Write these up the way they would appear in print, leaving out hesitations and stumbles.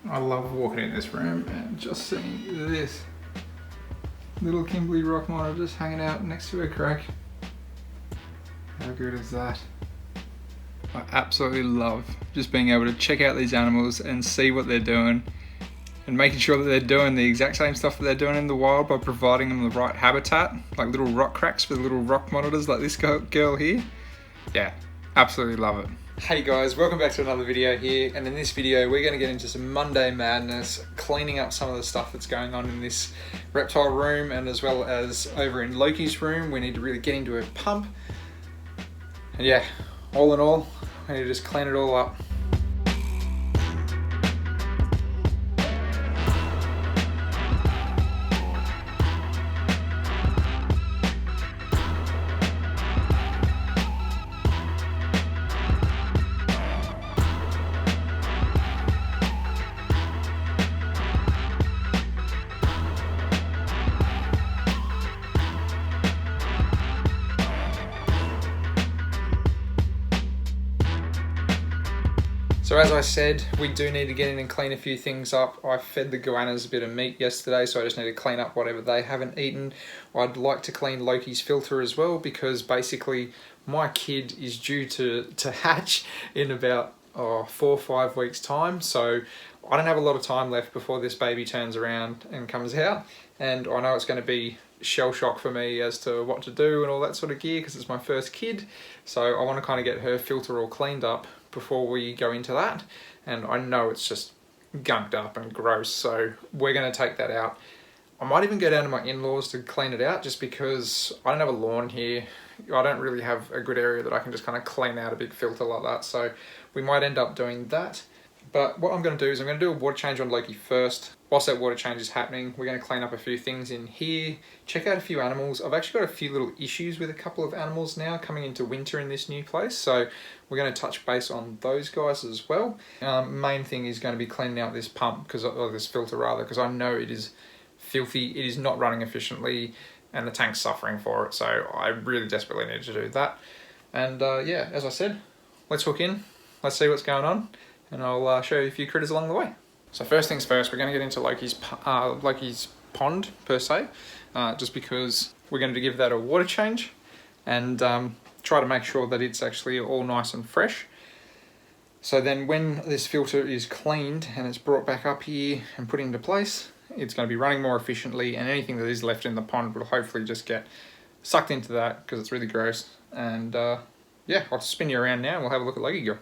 I love walking in this room and just seeing this little Kimberley rock monitor just hanging out next to her crack. How good is that? I absolutely love just being able to check out these animals and see what they're doing and making sure that they're doing the exact same stuff that they're doing in the wild by providing them the right habitat, like little rock cracks with little rock monitors like this girl here. Yeah, absolutely love it. Hey guys, welcome back to another video here, and in this video we're going to get into some Monday madness, cleaning up some of the stuff that's going on in this reptile room, and as well as over in Loki's room. We need to really get into her pump, and yeah, all in all, we need to just clean it all up. So as I said, we do need to get in and clean a few things up. I fed the goannas a bit of meat yesterday, so I just need to clean up whatever they haven't eaten. I'd like to clean Loki's filter as well, because basically my kid is due to hatch in about 4 or 5 weeks time. So I don't have a lot of time left before this baby turns around and comes out. And I know it's going to be shell shock for me as to what to do and all that sort of gear, because it's my first kid. So I want to kind of get her filter all cleaned up before we go into that, and I know it's just gunked up and gross, so we're going to take that out. I might even go down to my in-laws to clean it out, just because I don't have a lawn here. I don't really have a good area that I can just kind of clean out a big filter like that, so we might end up doing that. But what I'm going to do is I'm going to do a water change on Loki first. Whilst that water change is happening, we're going to clean up a few things in here, check out a few animals. I've actually got a few little issues with a couple of animals now coming into winter in this new place, so we're going to touch base on those guys as well. Main thing is going to be cleaning out this pump, or this filter rather, because I know it is filthy, it is not running efficiently, and the tank's suffering for it, so I really desperately need to do that. And yeah, as I said, let's hook in, let's see what's going on, and I'll show you a few critters along the way. So first things first, we're going to get into Loki's pond per se, just because we're going to give that a water change and try to make sure that it's actually all nice and fresh. So then when this filter is cleaned and it's brought back up here and put into place, it's going to be running more efficiently, and anything that is left in the pond will hopefully just get sucked into that, because it's really gross. And yeah, I'll spin you around now and we'll have a look at Loki go.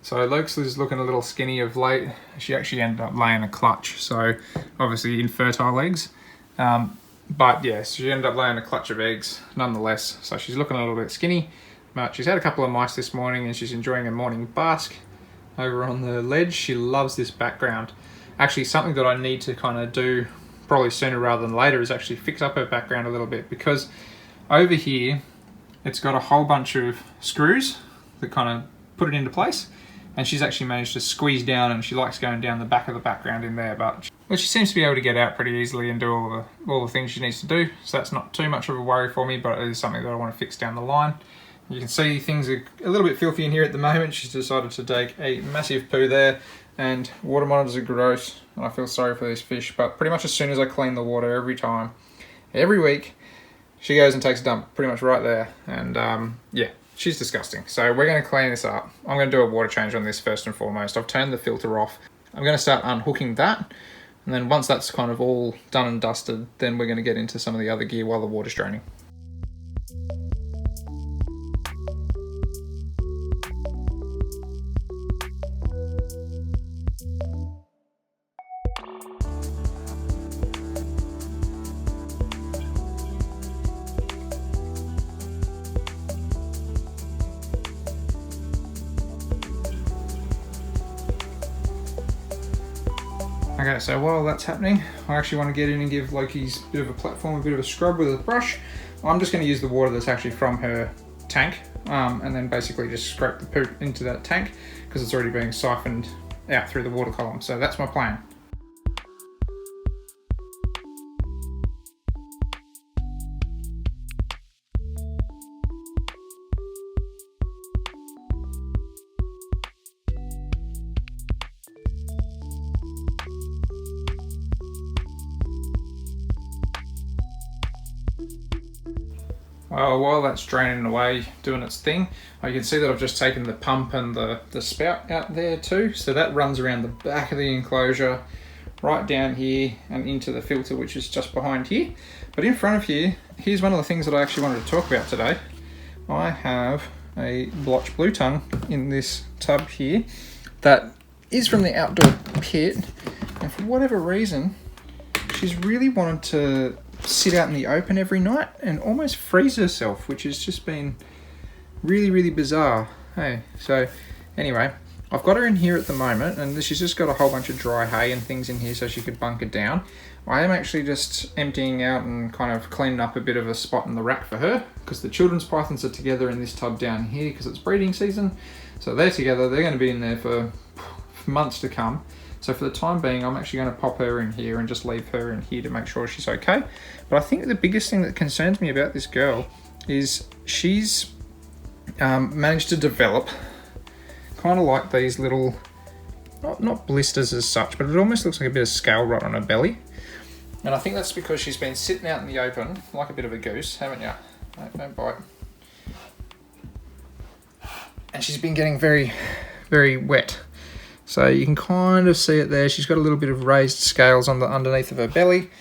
So Lokes is looking a little skinny of late. She actually ended up laying a clutch, so obviously infertile eggs. But yes, she ended up laying a clutch of eggs nonetheless. So she's looking a little bit skinny, but she's had a couple of mice this morning and she's enjoying a morning bask over on the ledge. She loves this background. Actually, something that I need to kind of do probably sooner rather than later is actually fix up her background a little bit, because over here it's got a whole bunch of screws that kind of put it into place. And she's actually managed to squeeze down, and she likes going down the back of the background in there, but she seems to be able to get out pretty easily and do all the things she needs to do. So that's not too much of a worry for me, but it is something that I want to fix down the line. You can see things are a little bit filthy in here at the moment. She's decided to take a massive poo there, and water monitors are gross, and I feel sorry for these fish, but pretty much as soon as I clean the water every week, she goes and takes a dump pretty much right there, and yeah. She's disgusting. So we're going to clean this up. I'm going to do a water change on this first and foremost. I've turned the filter off. I'm going to start unhooking that. And then once that's kind of all done and dusted, then we're going to get into some of the other gear while the water's draining. Okay, so while that's happening, I actually want to get in and give Loki's bit of a platform, a bit of a scrub with a brush. I'm just going to use the water that's actually from her tank, and then basically just scrape the poop into that tank, because it's already being siphoned out through the water column. So that's my plan. Well, while that's draining away, doing its thing, you can see that I've just taken the pump and the spout out there too. So that runs around the back of the enclosure, right down here and into the filter, which is just behind here. But in front of here, here's one of the things that I actually wanted to talk about today. I have a blotch blue tongue in this tub here that is from the outdoor pit, and for whatever reason, she's really wanted to sit out in the open every night and almost freeze herself, which has just been really, really bizarre. Hey, so anyway, I've got her in here at the moment, and she's just got a whole bunch of dry hay and things in here so she could bunker down. I am actually just emptying out and kind of cleaning up a bit of a spot in the rack for her, because the children's pythons are together in this tub down here because it's breeding season. So they're together, they're going to be in there for months to come. So for the time being, I'm actually going to pop her in here and just leave her in here to make sure she's okay. But I think the biggest thing that concerns me about this girl is she's managed to develop kind of like these little, not blisters as such, but it almost looks like a bit of scale rot on her belly. And I think that's because she's been sitting out in the open like a bit of a goose, haven't you? No, don't bite. And she's been getting very, very wet. So you can kind of see it there. She's got a little bit of raised scales on the underneath of her belly.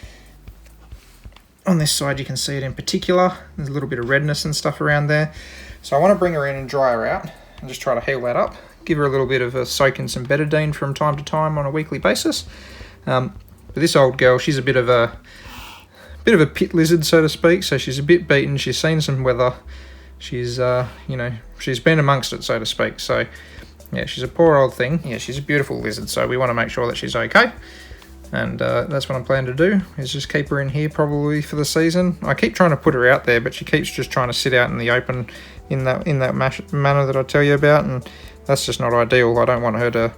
On this side you can see it in particular. There's a little bit of redness and stuff around there. So I want to bring her in and dry her out and just try to heal that up. Give her a little bit of a soak in some betadine from time to time on a weekly basis. But this old girl, she's a bit of a pit lizard, so to speak. So she's a bit beaten. She's seen some weather. She's she's been amongst it, so to speak. So yeah, she's a poor old thing. Yeah, she's a beautiful lizard, so we want to make sure that she's okay. And that's what I'm planning to do, is just keep her in here probably for the season. I keep trying to put her out there, but she keeps just trying to sit out in the open in that manner that I tell you about, and that's just not ideal. I don't want her to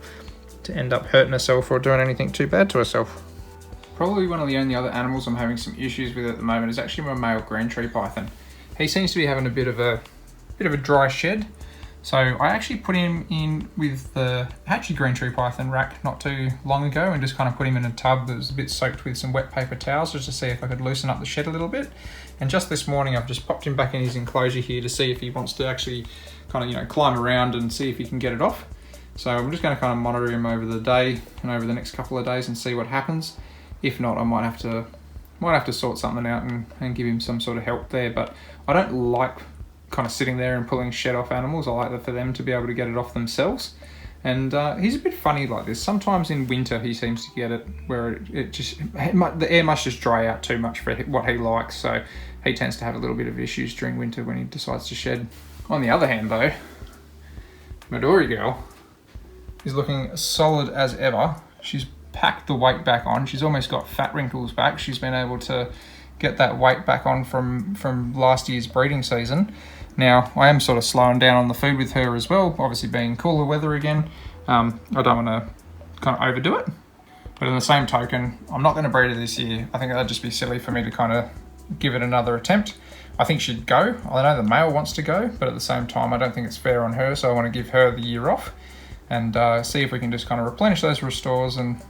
end up hurting herself or doing anything too bad to herself. Probably one of the only other animals I'm having some issues with at the moment is actually my male green tree python. He seems to be having a bit of a dry shed. So I actually put him in with the Hatchie green tree python rack not too long ago and just kind of put him in a tub that was a bit soaked with some wet paper towels just to see if I could loosen up the shed a little bit. And just this morning I've just popped him back in his enclosure here to see if he wants to actually kind of climb around and see if he can get it off. So I'm just going to kind of monitor him over the day and over the next couple of days and see what happens. If not, I might have to sort something out and give him some sort of help there. But I don't like kind of sitting there and pulling shed off animals. I like for them to be able to get it off themselves. And he's a bit funny like this. Sometimes in winter he seems to get it where the air must just dry out too much for what he likes. So he tends to have a little bit of issues during winter when he decides to shed. On the other hand though, Midori girl is looking solid as ever. She's packed the weight back on. She's almost got fat wrinkles back. She's been able to get that weight back on from last year's breeding season. Now, I am sort of slowing down on the food with her as well, obviously being cooler weather again. I don't want to kind of overdo it. But in the same token, I'm not going to breed her this year. I think that'd just be silly for me to kind of give it another attempt. I think she'd go. I know the male wants to go, but at the same time, I don't think it's fair on her, so I want to give her the year off and see if we can just kind of replenish those restores and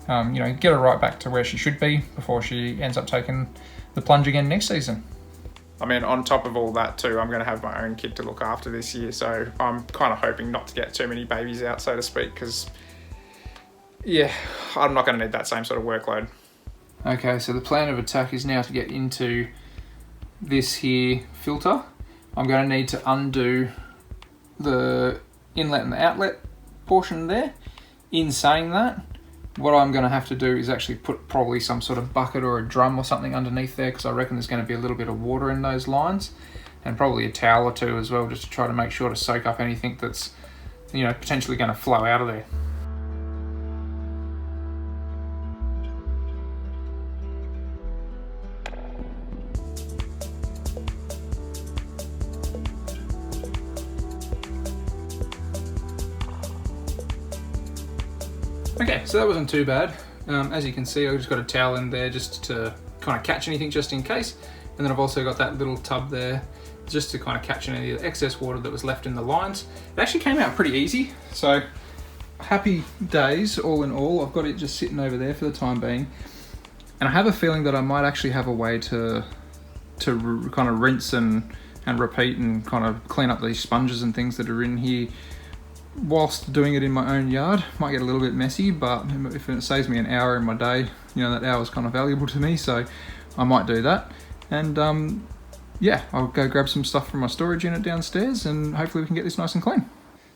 get her right back to where she should be before she ends up taking the plunge again next season. I mean, on top of all that too, I'm going to have my own kid to look after this year, so I'm kind of hoping not to get too many babies out, so to speak, because, yeah, I'm not going to need that same sort of workload. Okay, so the plan of attack is now to get into this here filter. I'm going to need to undo the inlet and the outlet portion there. In saying that, what I'm going to have to do is actually put probably some sort of bucket or a drum or something underneath there, because I reckon there's going to be a little bit of water in those lines, and probably a towel or two as well, just to try to make sure to soak up anything that's potentially going to flow out of there. Okay, so that wasn't too bad. As you can see, I just got a towel in there just to kind of catch anything just in case. And then I've also got that little tub there just to kind of catch any of the excess water that was left in the lines. It actually came out pretty easy, so happy days all in all. I've got it just sitting over there for the time being. And I have a feeling that I might actually have a way to kind of rinse and and repeat and kind of clean up these sponges and things that are in here whilst doing it in my own yard. Might get a little bit messy, but if it saves me an hour in my day, that hour is kind of valuable to me, so I might do that. And I'll go grab some stuff from my storage unit downstairs and hopefully we can get this nice and clean.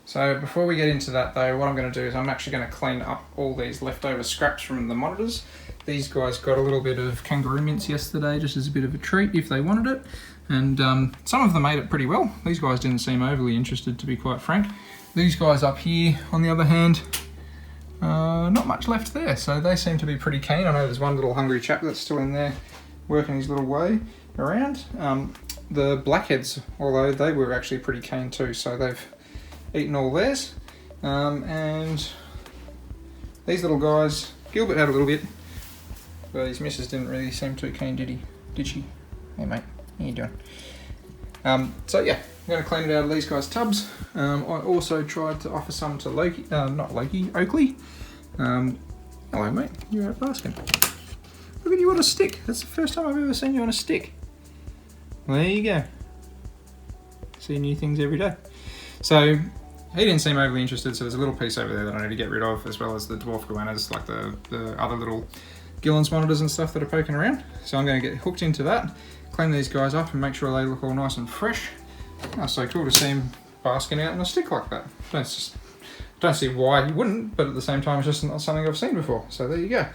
So before we get into that though, what I'm going to do is I'm actually going to clean up all these leftover scraps from the monitors. These guys got a little bit of kangaroo mince yesterday just as a bit of a treat if they wanted it, and some of them ate it pretty well. These guys didn't seem overly interested, to be quite frank. These guys up here, on the other hand, not much left there, so they seem to be pretty keen. I know there's one little hungry chap that's still in there working his little way around. The blackheads, although they were actually pretty keen too, so they've eaten all theirs. And these little guys, Gilbert had a little bit, but his missus didn't really seem too keen, did she? Hey mate, how you doing? I'm going to clean it out of these guys' tubs. I also tried to offer some to Oakley. Hello mate, you're out basking. Look at you on a stick. That's the first time I've ever seen you on a stick. There you go. See new things every day. So he didn't seem overly interested, so there's a little piece over there that I need to get rid of, as well as the dwarf goannas, like the other little Gillen's monitors and stuff that are poking around. So I'm going to get hooked into that, clean these guys up and make sure they look all nice and fresh. Oh, so cool to see him basking out on a stick like that. Don't see why he wouldn't, but at the same time it's just not something I've seen before. So there you go.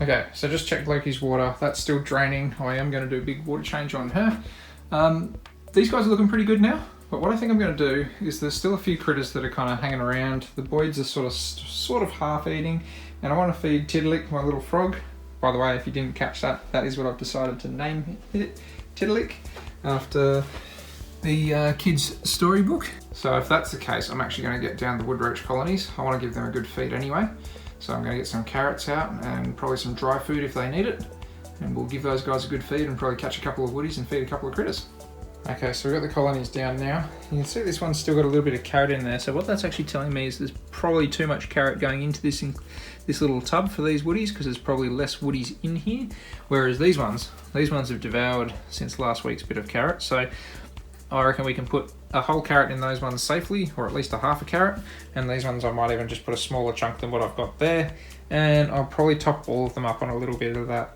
Okay, so just checked Loki's water. That's still draining. I am going to do a big water change on her. These guys are looking pretty good now, but what I think I'm going to do is there's still a few critters that are kind of hanging around. The boids are sort of half eating, and I want to feed Tiddalik, my little frog. By the way, if you didn't catch that, that is what I've decided to name it, Tiddalik, after the kids' storybook. So if that's the case, I'm actually going to get down the wood roach colonies. I want to give them a good feed anyway. So I'm going to get some carrots out and probably some dry food if they need it. And we'll give those guys a good feed and probably catch a couple of woodies and feed a couple of critters. Okay, so we've got the colonies down now. You can see this one's still got a little bit of carrot in there. So what that's actually telling me is there's probably too much carrot going into this little tub for these woodies, because there's probably less woodies in here. Whereas these ones have devoured since last week's bit of carrot. So I reckon we can put a whole carrot in those ones safely, or at least a half a carrot, and these ones I might even just put a smaller chunk than what I've got there, and I'll probably top all of them up on a little bit of that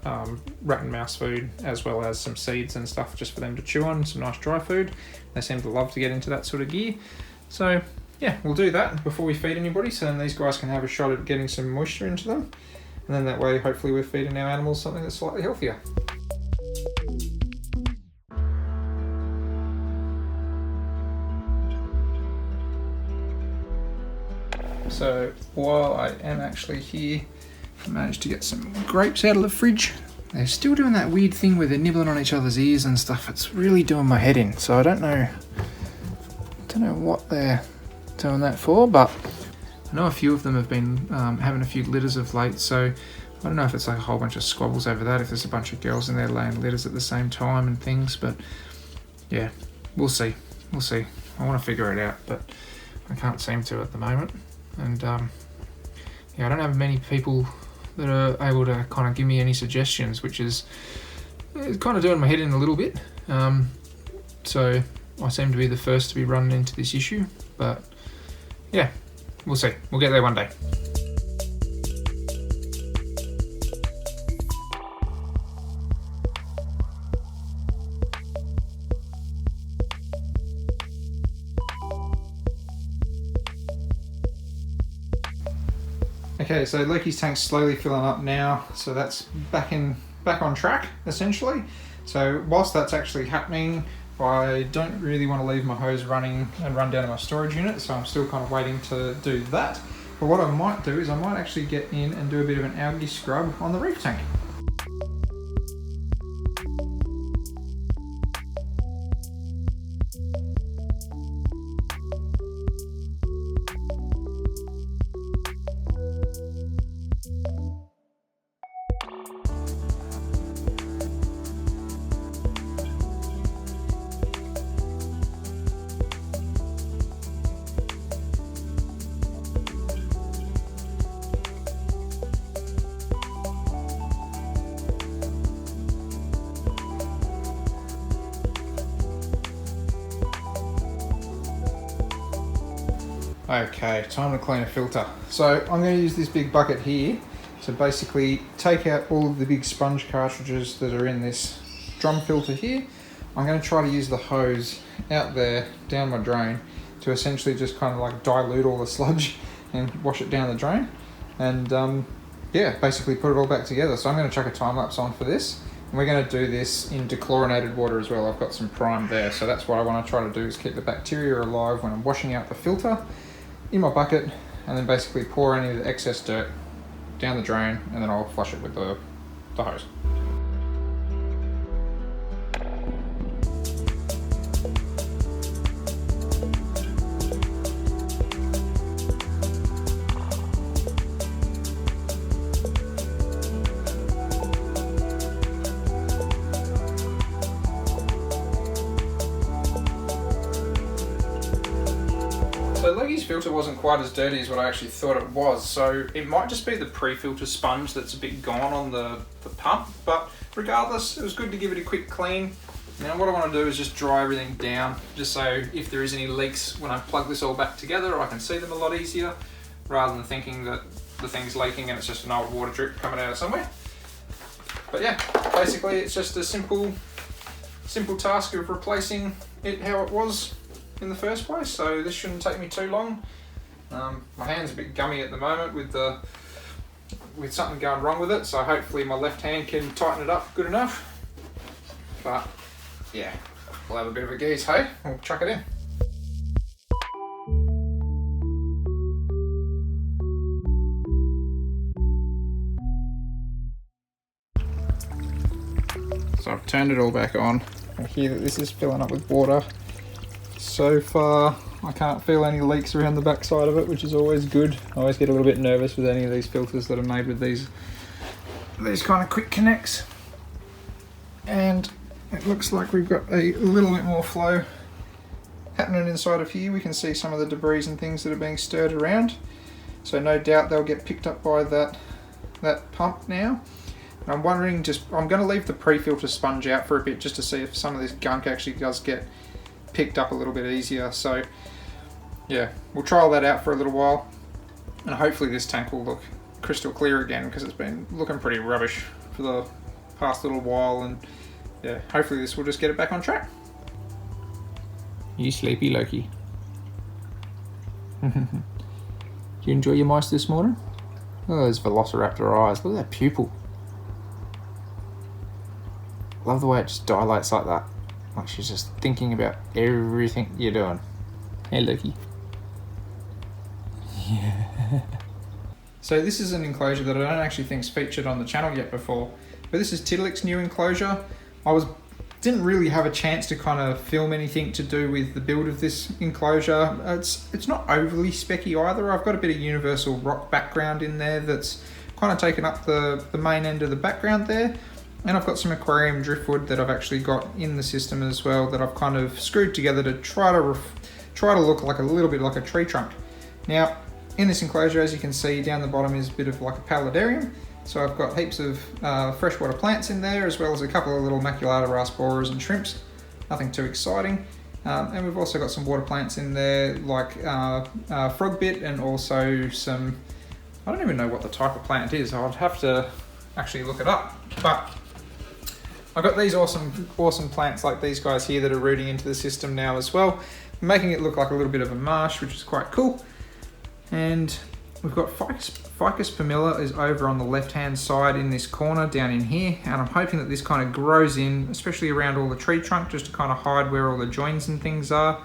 rat and mouse food, as well as some seeds and stuff just for them to chew on, some nice dry food. They seem to love to get into that sort of gear. So yeah, we'll do that before we feed anybody, so then these guys can have a shot at getting some moisture into them, and then that way hopefully we're feeding our animals something that's slightly healthier. So while I am actually here, I managed to get some grapes out of the fridge. They're still doing that weird thing where they're nibbling on each other's ears and stuff. It's really doing my head in. So I don't know what they're doing that for, but I know a few of them have been having a few litters of late. So I don't know if it's like a whole bunch of squabbles over that, if there's a bunch of girls in there laying litters at the same time and things. But yeah, we'll see. I want to figure it out, but I can't seem to at the moment. And I don't have many people that are able to kind of give me any suggestions, which is kind of doing my head in a little bit. So I seem to be the first to be running into this issue, but yeah, we'll see. We'll get there one day. Okay, so Loki's tank's slowly filling up now, so that's back on track, essentially. So whilst that's actually happening, I don't really want to leave my hose running and run down to my storage unit, so I'm still kind of waiting to do that. But what I might do is I might actually get in and do a bit of an algae scrub on the reef tank. Okay, time to clean a filter. So I'm going to use this big bucket here to basically take out all of the big sponge cartridges that are in this drum filter here. I'm going to try to use the hose out there down my drain to essentially just kind of like dilute all the sludge and wash it down the drain, and basically put it all back together. So I'm going to chuck a time lapse on for this, and we're going to do this in dechlorinated water as well. I've got some prime there, so that's what I want to try to do, is keep the bacteria alive when I'm washing out the filter in my bucket, and then basically pour any of the excess dirt down the drain, and then I'll flush it with the hose. So Leggy's filter wasn't quite as dirty as what I actually thought it was, so it might just be the pre-filter sponge that's a bit gone on the pump, but regardless, it was good to give it a quick clean. Now what I want to do is just dry everything down, just so if there is any leaks when I plug this all back together, I can see them a lot easier, rather than thinking that the thing's leaking and it's just an old water drip coming out of somewhere. But yeah, basically it's just a simple task of replacing it how it was in the first place, so this shouldn't take me too long. My hand's a bit gummy at the moment with something going wrong with it, so hopefully my left hand can tighten it up good enough. But yeah, we'll have a bit of a geese, hey? We'll chuck it in. So I've turned it all back on. I hear that this is filling up with water. So far, I can't feel any leaks around the back side of it, which is always good. I always get a little bit nervous with any of these filters that are made with these kind of quick connects. And it looks like we've got a little bit more flow happening inside of here. We can see some of the debris and things that are being stirred around. So no doubt they'll get picked up by that pump now. And I'm wondering, I'm going to leave the pre-filter sponge out for a bit just to see if some of this gunk actually does get picked up a little bit easier. So yeah, we'll trial that out for a little while, and hopefully this tank will look crystal clear again, because it's been looking pretty rubbish for the past little while, and yeah, hopefully this will just get it back on track. You sleepy, Loki? Did you enjoy your mice this morning? Look at those velociraptor eyes, look at that pupil. Love the way it just dilates like that. Like she's just thinking about everything you're doing. Hey, Loki. Yeah. So this is an enclosure that I don't actually think's featured on the channel yet before, but this is Tiddlick's new enclosure. Didn't really have a chance to kind of film anything to do with the build of this enclosure. It's not overly specky either. I've got a bit of universal rock background in there that's kind of taken up the main end of the background there. And I've got some aquarium driftwood that I've actually got in the system as well, that I've kind of screwed together to try to look like a little bit like a tree trunk. Now, in this enclosure, as you can see, down the bottom is a bit of like a paludarium. So I've got heaps of freshwater plants in there, as well as a couple of little maculata rasboras and shrimps. Nothing too exciting. And we've also got some water plants in there, like frog bit, and also some, I don't even know what the type of plant is. I'd have to actually look it up. But I've got these awesome plants like these guys here that are rooting into the system now as well, making it look like a little bit of a marsh, which is quite cool. And we've got Ficus pumila is over on the left-hand side in this corner down in here, and I'm hoping that this kind of grows in, especially around all the tree trunk, just to kind of hide where all the joins and things are.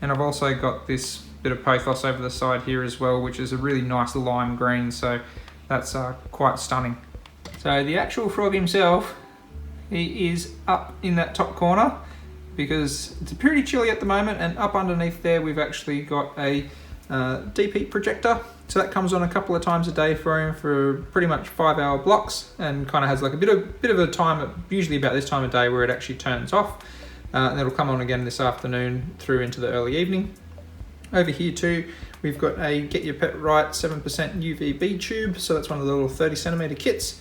And I've also got this bit of pothos over the side here as well, which is a really nice lime green, so that's quite stunning. So the actual frog himself, he is up in that top corner because it's pretty chilly at the moment, and up underneath there we've actually got a deep heat projector. So that comes on a couple of times a day for him for pretty much 5-hour blocks, and kind of has like a bit of a time, usually about this time of day, where it actually turns off. And it'll come on again this afternoon through into the early evening. Over here too, we've got a Get Your Pet Right 7% UVB tube. So that's one of the little 30 centimeter kits.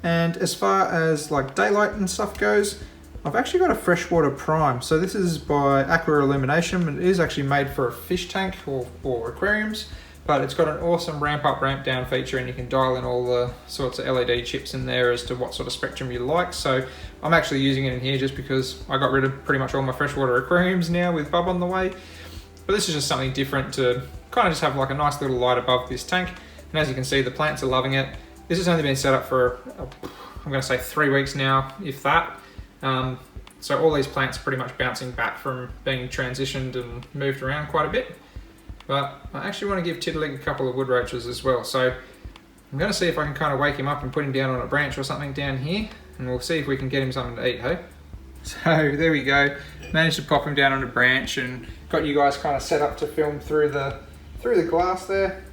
And as far as like daylight and stuff goes, I've actually got a freshwater prime. So this is by Aqua Illumination. It is actually made for a fish tank or aquariums, but it's got an awesome ramp up, ramp down feature, and you can dial in all the sorts of LED chips in there as to what sort of spectrum you like. So I'm actually using it in here just because I got rid of pretty much all my freshwater aquariums now with Bub on the way. But this is just something different to kind of just have like a nice little light above this tank. And as you can see, the plants are loving it. This has only been set up for, I'm going to say 3 weeks now, if that. So all these plants are pretty much bouncing back from being transitioned and moved around quite a bit. But I actually want to give Tiddling a couple of wood roaches as well. So I'm going to see if I can kind of wake him up and put him down on a branch or something down here. And we'll see if we can get him something to eat, hey? So there we go. Managed to pop him down on a branch and got you guys kind of set up to film through the glass there.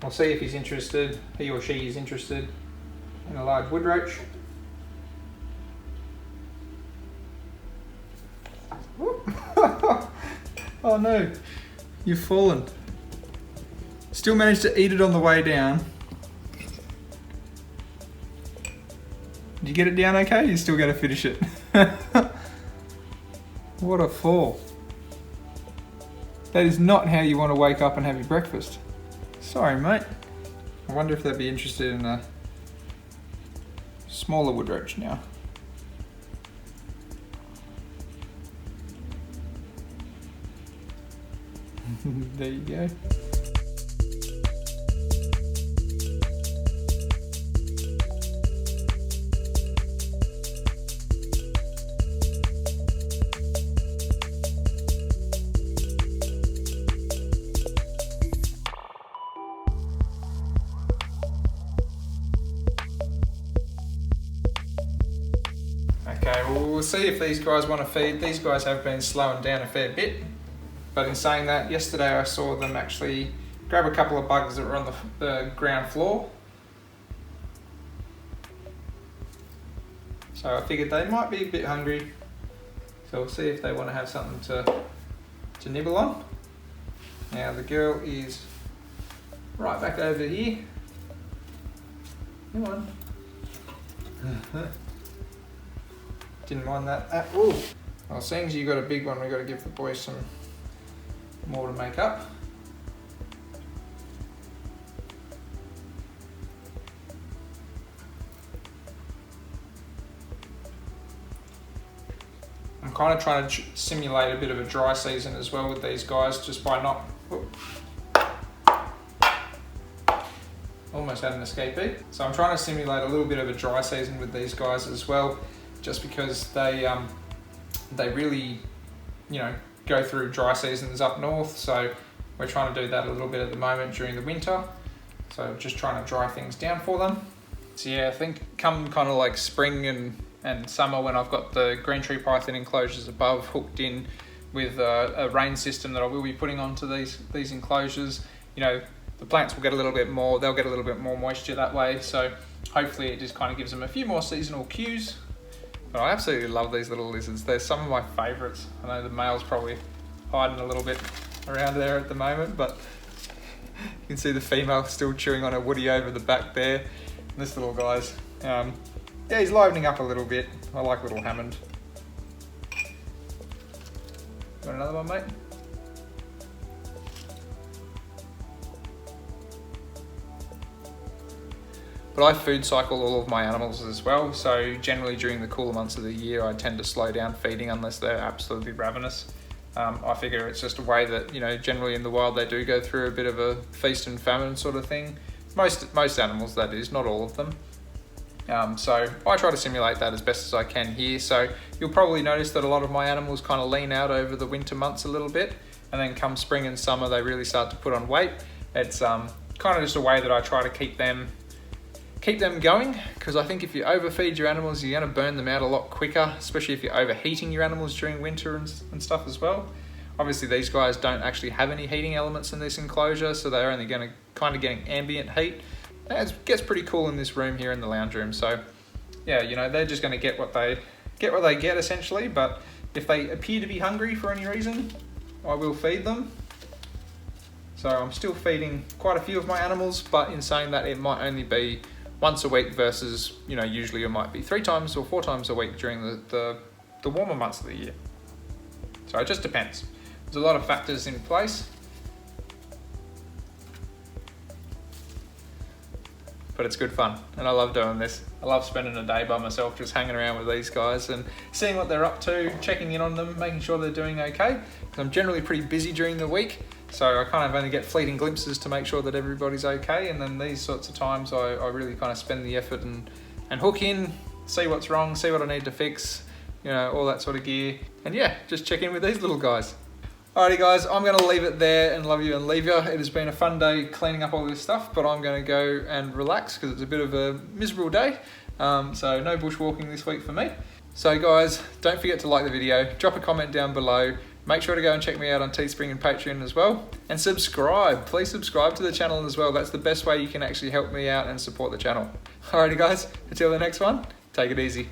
We'll see if he's interested, he or she is interested in a large wood roach. Oh no, you've fallen. Still managed to eat it on the way down. Did you get it down okay? You still got to finish it. What a fall. That is not how you want to wake up and have your breakfast. Sorry, mate. I wonder if they'd be interested in a smaller wood roach now. There you go. Okay, well, we'll see if these guys want to feed. These guys have been slowing down a fair bit. But in saying that, yesterday I saw them actually grab a couple of bugs that were on the ground floor. So I figured they might be a bit hungry. So we'll see if they want to have something to nibble on. Now the girl is right back over here. Come on. Didn't mind that at all. Well, seeing as you got a big one, we've got to give the boys some more to make up. I'm kind of trying to simulate a bit of a dry season as well with these guys, just by not... Almost had an escapee. So I'm trying to simulate a little bit of a dry season with these guys as well, just because they really, go through dry seasons up north. So we're trying to do that a little bit at the moment during the winter. So just trying to dry things down for them. So yeah, I think come kind of like spring and summer, when I've got the green tree python enclosures above hooked in with a rain system that I will be putting onto these enclosures, the plants will get a little bit more, they'll get a little bit more moisture that way. So hopefully it just kind of gives them a few more seasonal cues. But I absolutely love these little lizards. They're some of my favourites. I know the male's probably hiding a little bit around there at the moment, but you can see the female still chewing on a woody over the back there. And this little guy's, he's livening up a little bit. I like little Hammond. Got another one, mate? But I food cycle all of my animals as well, so generally during the cooler months of the year I tend to slow down feeding unless they're absolutely ravenous. I figure it's just a way that, generally in the wild they do go through a bit of a feast and famine sort of thing. Most animals, that is, not all of them. So I try to simulate that as best as I can here. So you'll probably notice that a lot of my animals kind of lean out over the winter months a little bit, and then come spring and summer they really start to put on weight. It's kind of just a way that I try to keep them going, because I think if you overfeed your animals, you're going to burn them out a lot quicker, especially if you're overheating your animals during winter and stuff as well. Obviously these guys don't actually have any heating elements in this enclosure, so they're only going to kind of getting ambient heat. And it gets pretty cool in this room here in the lounge room, so yeah, they're just going to get what they get essentially. But if they appear to be hungry for any reason, I will feed them. So I'm still feeding quite a few of my animals, but in saying that, it might only be once a week versus, usually it might be 3 times or 4 times a week during the warmer months of the year. So it just depends. There's a lot of factors in place. But it's good fun, and I love doing this. I love spending a day by myself just hanging around with these guys and seeing what they're up to, checking in on them, making sure they're doing okay. Because I'm generally pretty busy during the week, so I kind of only get fleeting glimpses to make sure that everybody's okay. And then these sorts of times I really kind of spend the effort and hook in, see what's wrong, see what I need to fix, all that sort of gear. And yeah, just check in with these little guys. Alrighty guys, I'm going to leave it there and love you and leave you. It has been a fun day cleaning up all this stuff, but I'm going to go and relax because it's a bit of a miserable day. So no bushwalking this week for me. So guys, don't forget to like the video, drop a comment down below, make sure to go and check me out on Teespring and Patreon as well, and subscribe. Please subscribe to the channel as well. That's the best way you can actually help me out and support the channel. Alrighty guys, until the next one, take it easy.